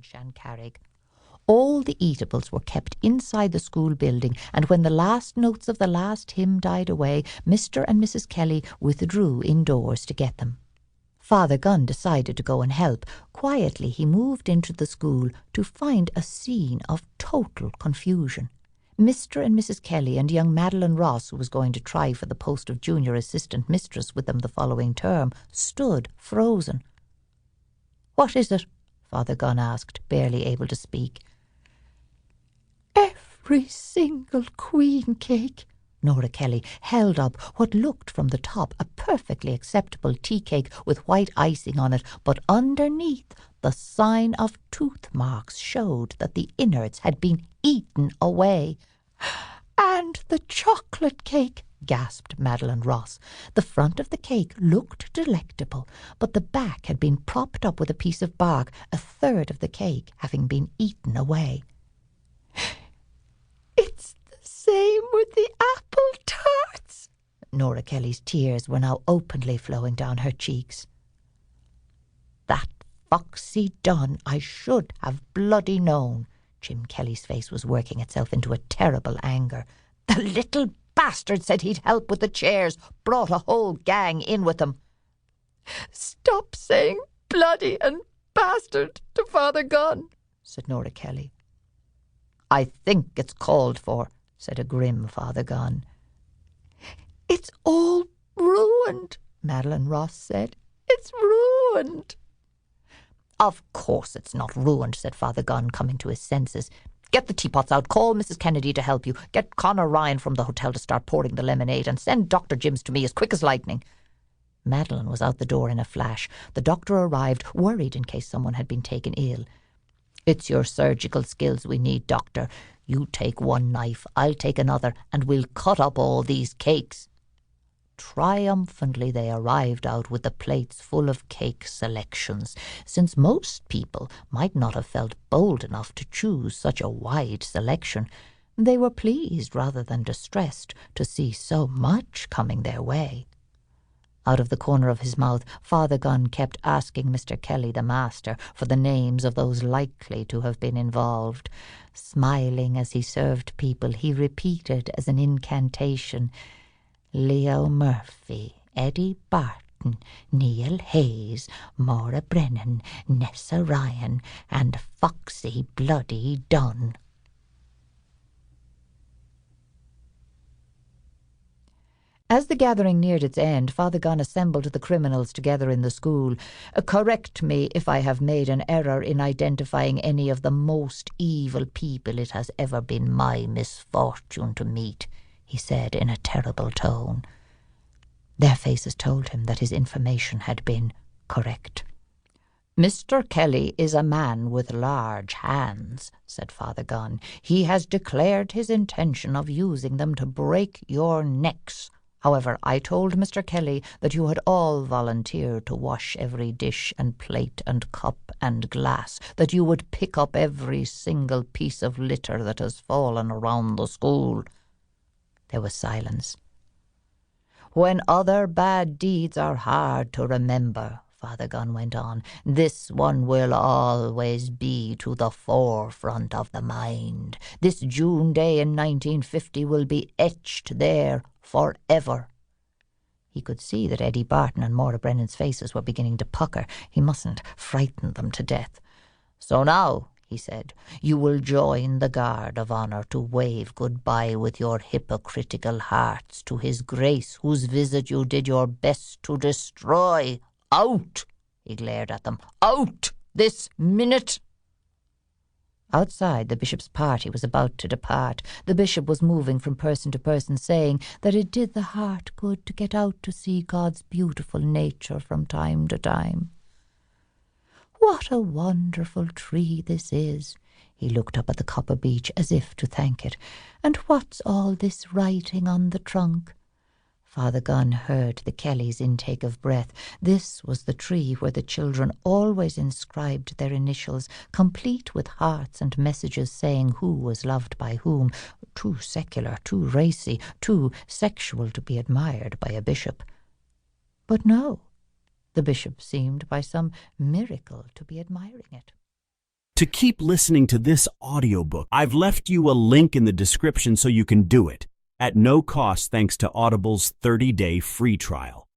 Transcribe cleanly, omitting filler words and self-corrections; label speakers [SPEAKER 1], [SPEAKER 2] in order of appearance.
[SPEAKER 1] Shancarrig. All the eatables were kept inside the school building, and when the last notes of the last hymn died away, Mr. and Mrs. Kelly withdrew indoors to get them. Father Gunn decided to go and help. Quietly he moved into the school to find a scene of total confusion. Mr. and Mrs. Kelly and young Madeline Ross, who was going to try for the post of junior assistant mistress with them the following term, stood frozen. "What is it?" Father Gunn asked, barely able to speak. "Every single queen cake." Nora Kelly held up what looked from the top a perfectly acceptable tea cake with white icing on it, but underneath the sign of tooth marks showed that the innards had been eaten away. "And the chocolate cake," gasped Madeline Ross. The front of the cake looked delectable, but the back had been propped up with a piece of bark, a third of the cake having been eaten away. "It's the same with the apple tarts." Nora Kelly's tears were now openly flowing down her cheeks. "That foxy Dunn I should have bloody known." Jim Kelly's face was working itself into a terrible anger. "The little bastard said he'd help with the chairs, brought a whole gang in with him." "Stop saying bloody and bastard to Father Gunn," said Nora Kelly. "I think it's called for," said a grim Father Gunn. "It's all ruined," Madeline Ross said. "It's ruined." "Of course it's not ruined," said Father Gunn, coming to his senses. "Get the teapots out, call Mrs. Kennedy to help you, get Connor Ryan from the hotel to start pouring the lemonade, and send Dr. Jims to me as quick as lightning." Madeline was out the door in a flash. The doctor arrived, worried in case someone had been taken ill. "It's your surgical skills we need, doctor. You take one knife, I'll take another, and we'll cut up all these cakes." Triumphantly they arrived out with the plates full of cake selections, since most people might not have felt bold enough to choose such a wide selection. They were pleased rather than distressed to see so much coming their way. Out of the corner of his mouth, Father Gunn kept asking Mr. Kelly, the master, for the names of those likely to have been involved. Smiling as he served people, he repeated as an incantation, "Leo Murphy, Eddie Barton, Neil Hayes, Maura Brennan, Nessa Ryan, and Foxy Bloody Dunn." As the gathering neared its end, Father Gunn assembled the criminals together in the school. "Correct me if I have made an error in identifying any of the most evil people it has ever been my misfortune to meet," he said in a terrible tone. Their faces told him that his information had been correct. "Mr. Kelly is a man with large hands," said Father Gunn. "He has declared his intention of using them to break your necks. However, I told Mr. Kelly that you had all volunteered to wash every dish and plate and cup and glass, that you would pick up every single piece of litter that has fallen around the school." There was silence. "When other bad deeds are hard to remember," Father Gunn went on, "this one will always be to the forefront of the mind. This June day in 1950 will be etched there forever." He could see that Eddie Barton and Maura Brennan's faces were beginning to pucker. He mustn't frighten them to death. "So now," he said, "you will join the guard of honour to wave goodbye with your hypocritical hearts to his grace whose visit you did your best to destroy. Out!" He glared at them. "Out! This minute!" Outside, the bishop's party was about to depart. The bishop was moving from person to person, saying that it did the heart good to get out to see God's beautiful nature from time to time. "What a wonderful tree this is." He looked up at the copper beech as if to thank it. "And what's all this writing on the trunk?" Father Gunn heard the Kellys' intake of breath. This was the tree where the children always inscribed their initials, complete with hearts and messages saying who was loved by whom, too secular, too racy, too sexual to be admired by a bishop. But no, the bishop seemed by some miracle to be admiring it.
[SPEAKER 2] To keep listening to this audiobook, I've left you a link in the description so you can do it, at no cost thanks to Audible's 30-day free trial.